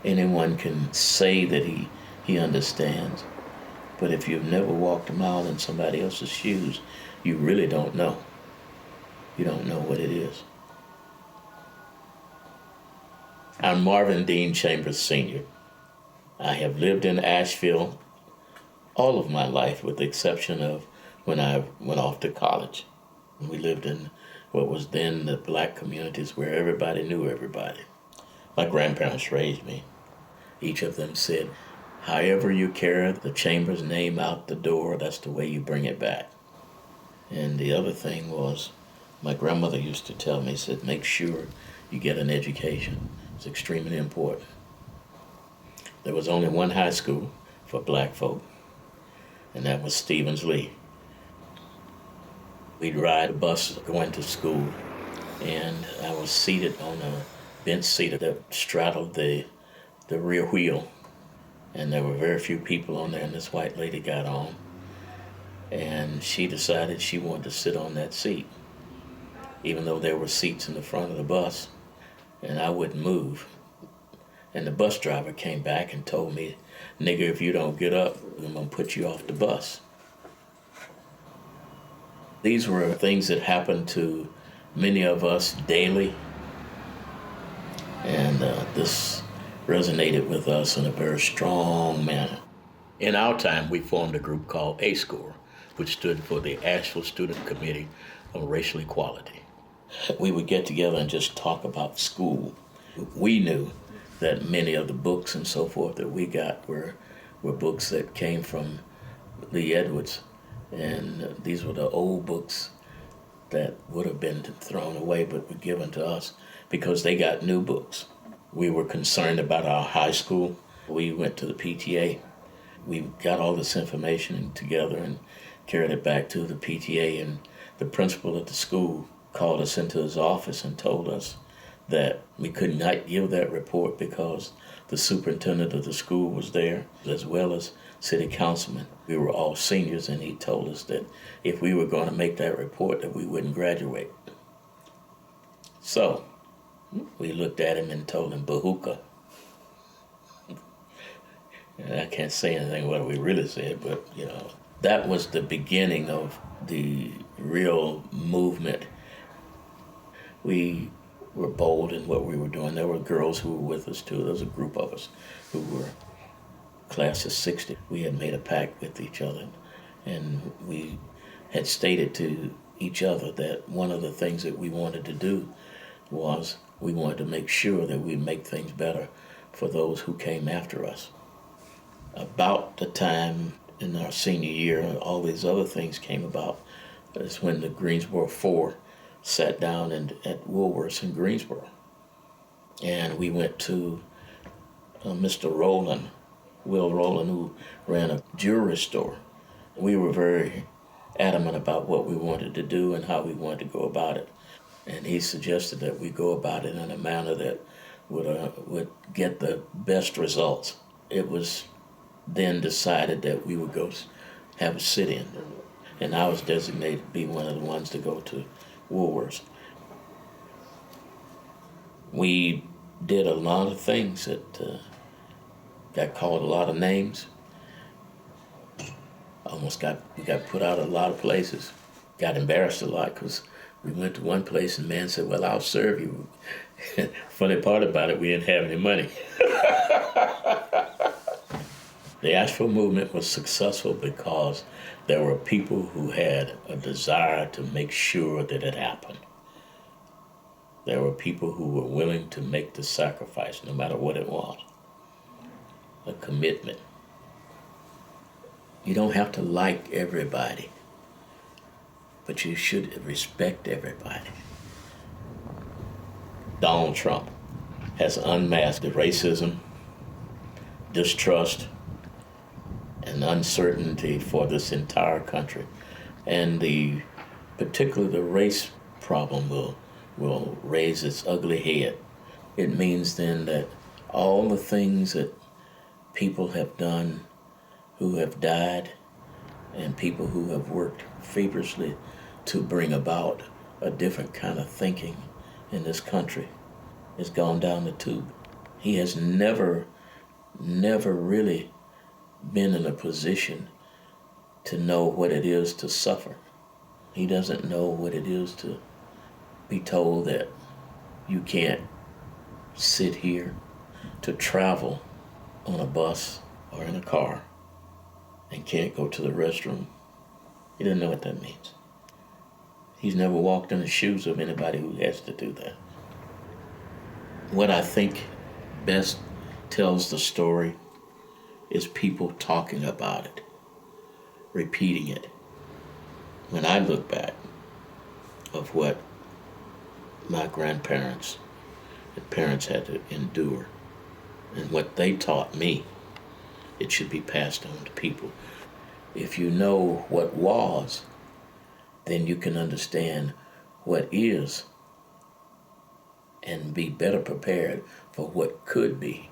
Anyone can say that he understands, but if you've never walked a mile in somebody else's shoes, you really don't know. You don't know what it is. I'm Marvin Dean Chambers Sr. I have lived in Asheville all of my life with the exception of when I went off to college. We lived in what was then the black communities where everybody knew everybody. My grandparents raised me. Each of them said, however you carry the Chambers name out the door, that's the way you bring it back. And the other thing was, my grandmother used to tell me, said, make sure you get an education. It's extremely important. There was only one high school for black folk, and that was Stevens Lee. We'd ride a bus going to school, and I was seated on a bench seat that straddled the rear wheel, and there were very few people on there, and this white lady got on, and she decided she wanted to sit on that seat, even though there were seats in the front of the bus, and I wouldn't move. And the bus driver came back and told me, nigger, if you don't get up, I'm gonna put you off the bus. These were things that happened to many of us daily, and this resonated with us in a very strong manner. In our time, we formed a group called ASCORE, which stood for the Asheville Student Committee on Racial Equality. We would get together and just talk about school. We knew that many of the books and so forth that we got were books that came from Lee Edwards, and these were the old books that would have been thrown away but were given to us because they got new books. We were concerned about our high school. We went to the PTA. We got all this information together and carried it back to the PTA, and the principal at the school called us into his office and told us that we could not give that report because the superintendent of the school was there, as well as city councilmen. We were all seniors, and he told us that if we were going to make that report, that we wouldn't graduate. So we looked at him and told him, Bahuka. And I can't say anything what we really said, but that was the beginning of the real movement. We were bold in what we were doing. There were girls who were with us too. There was a group of us who were class of 60. We had made a pact with each other, and we had stated to each other that one of the things that we wanted to do was we wanted to make sure that we make things better for those who came after us. About the time in our senior year, all these other things came about. It's when the Greensboro Four sat down at Woolworths in Greensboro. And we went to Mr. Rowland, Will Rowland, who ran a jewelry store. We were very adamant about what we wanted to do and how we wanted to go about it. And he suggested that we go about it in a manner that would get the best results. It was then decided that we would go have a sit-in. And I was designated to be one of the ones to go to Woolworths. We did a lot of things that got called a lot of names. We got put out a lot of places. Got embarrassed a lot because we went to one place and the man said, well, I'll serve you. Funny part about it, we didn't have any money. The Asheville movement was successful because there were people who had a desire to make sure that it happened. There were people who were willing to make the sacrifice, no matter what it was. A commitment. You don't have to like everybody, but you should respect everybody. Donald Trump has unmasked the racism, distrust, and uncertainty for this entire country. And particularly the race problem will raise its ugly head. It means then that all the things that people have done who have died and people who have worked feverishly to bring about a different kind of thinking in this country has gone down the tube. He has never really been in a position to know what it is to suffer. He doesn't know what it is to be told that you can't sit here, to travel on a bus or in a car and can't go to the restroom. He doesn't know what that means. He's never walked in the shoes of anybody who has to do that. What I think best tells the story is people talking about it, repeating it. When I look back of what my grandparents and parents had to endure and what they taught me, it should be passed on to people. If you know what was, then you can understand what is and be better prepared for what could be.